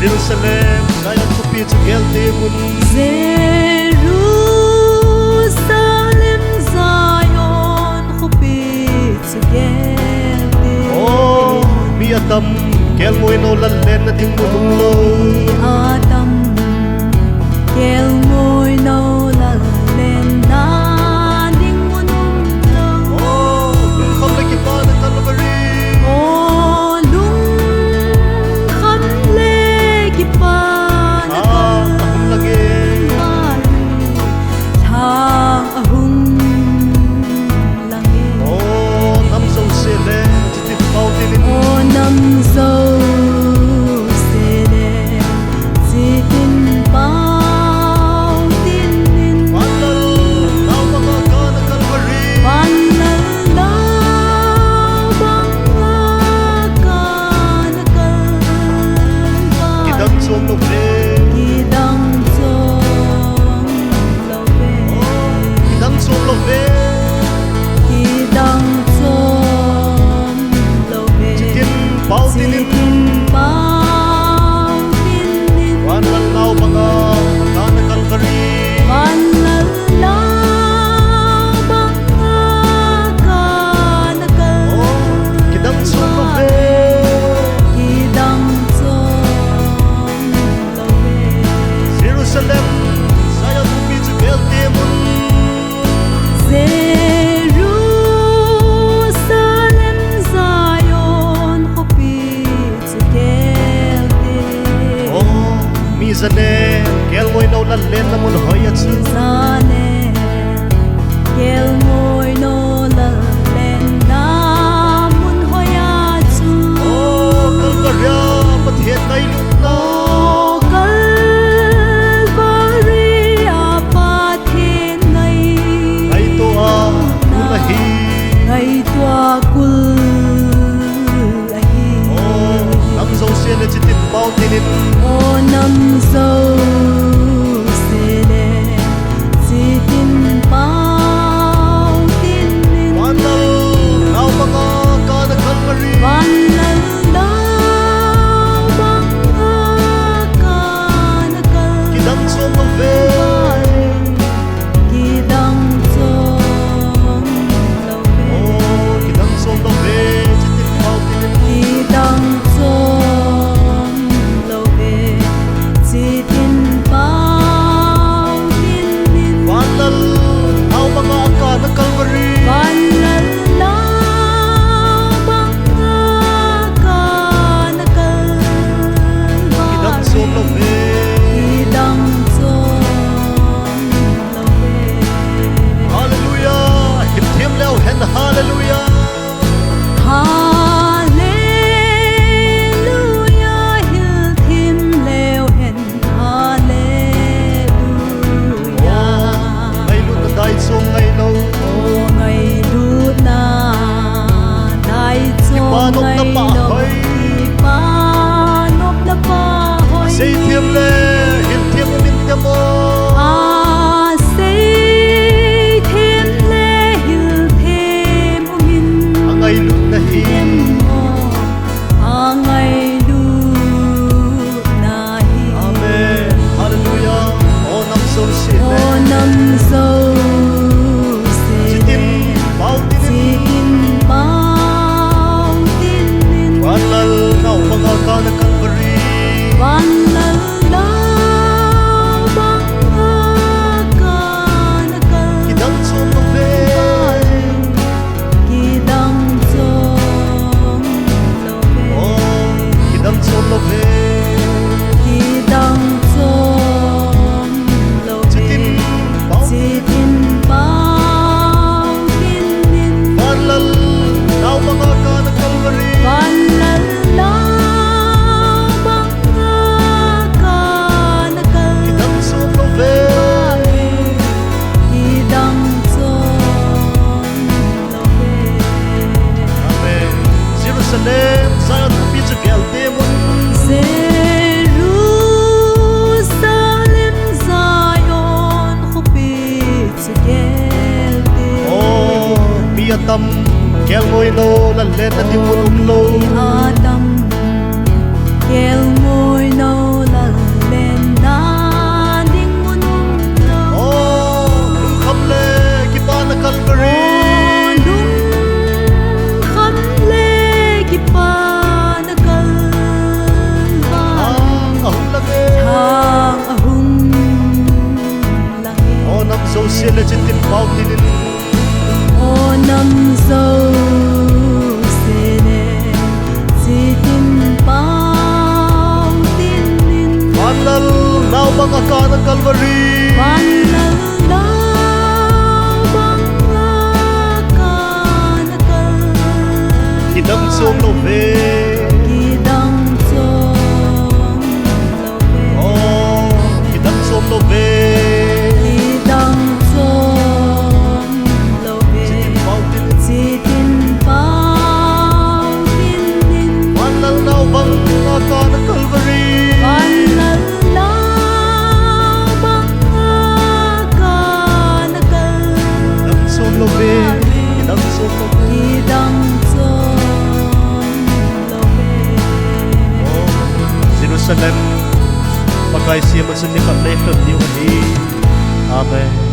Jerusalem, Zion KHOPI GIBEON Jerusalem, Zion KHOPI GIBEON. Oh, mi atam, Kelngoinou Lal, Lenna umlou. Atam, Kelngoinou Lal, Lenna umlou. Oh, lungkham le kipana Calvary. Oh, lungkham le kipana ahung lange. Lhang ahung lange. Oh, nam jouse le, Chitin paotin. Oh, nam jouse le, Chitin paotin. Panal, now banga na Calvary. Panal na banga na Calvary. Kidang chom louve. Kidang chom louve. Kidang chom louve. Kidang chom louve. Chitin paotin. Paotin. Panal, now banga na Calvary. Panal na banga na Calvary. Kidang chom louve. Kidang chom louve. Jerusalem, Zion KHOPI GIBEON. Jerusalem, Zion KHOPI GIBEON. Oh, mijanel, Kelngoinou Lal, Lenna hoiya. Mijanel, Kelngoinou Lal, Lenna hoiya. Oh, Calvary, Pathen, ngailutna. Oh, Calvary, Pathen, Ngaitoa, ulahi. Ngaitoa, Oh, nam jouse le, Chitin paotin. Oh, nam jouse le, Chitin paotin. Panal, now banga na Calvary. Panal na banga na Calvary. Kidang chom louve. Kidang chom louve. Oh, kidang chom louve. Chitin paotin. Kidang chom louve. Chitin paotin. Panal, now banga na Calvary. Panal na banga na Kidang Calvary. chom louve. Kidang chom louve. Hallelujah, hilthem leo hen hallelujah. Hallelujah, hilthem leo hen hallelujah. Ngailutna daichom ngailou. Oh, ngailutna daichom Ipanop na pahoy. Ipanop na pahoy. Say hilthem le, hilthem umlou mo. Say hilthem le, hilthem Ang ngailutna hi. mo. Ang ngailutna hi. Amen, hallelujah. Oh, nam jouse le. Oh, nam jouse Chitin paotin. Chitin paotin. Panal, now banga na Calvary. Panal na banga na Calvary. Kidang chom louve. Kidang chom louve. Oh, kidang chom louve. Kidang chom louve. Chitin paotin. Chitin paotin. Panal, now banga na Calvary. Panal na banga na Calvary. Kidang chom louve. Kidang chom louve. Amen. Jerusalem, Zion KHOPI GIBEON. Jerusalem, Zion KHOPI GIBEON. Oh, mi atam, Kelngoinou Lal, Lenna umlou. Atam, Kelngoinou sia le chitin paotin ô nam dâu xê nè chitin bao tin in manal nau banga kana Calvary manal nau banga kana Calvary Kidang chom louve Kidang chom louve oh Kidang chom louve Kidang chom louve chitin paotin in manal nau banga kana Calvary manal nau banga kana Calvary Kidang chom louve Kidang chom louve Kidang chom louve Jerusalem pakai siya man sa nikat na ikat niyo Amen.